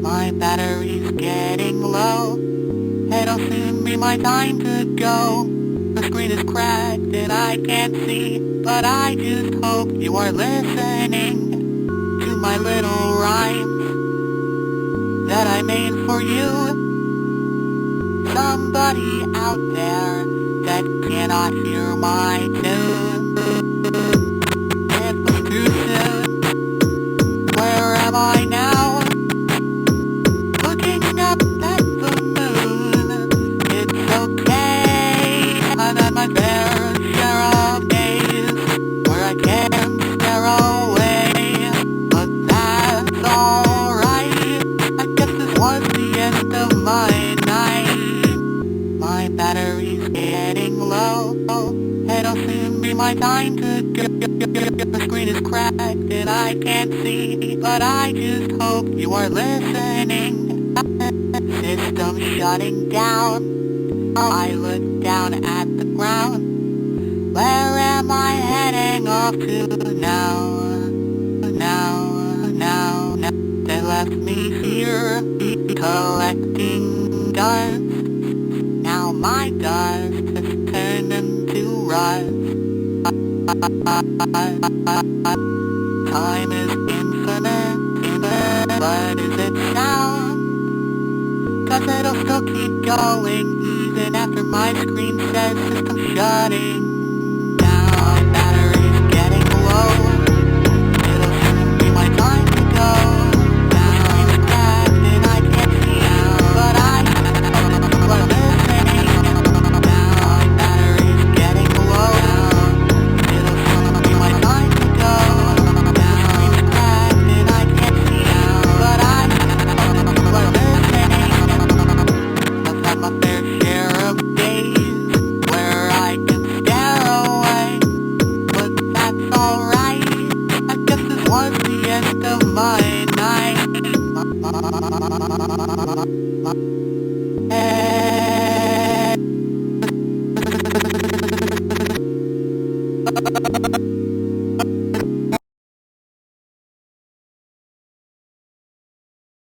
My battery's getting low. It'll soon be my time to go. The screen is cracked and I can't see, but I just hope you are listening to my little rhymes that I made for you. Somebody out there that cannot hear my tune. It was too soon. Where am I now? Looking up at the moon. It's okay. I've had my fair share of days where I can't stare away, but that's alright. I guess this was the end of my night. My battery's getting low. It'll soon be my time to go. The screen is cracked and I can't see, but I just hope you are listening. System shutting down. I look down at the ground. Where am I heading off to now? Now, they left me here collecting dust. Now my dust has turned into rust. Time is infinite, but is it sound? 'Cause it'll still keep going even after my screen says system shutting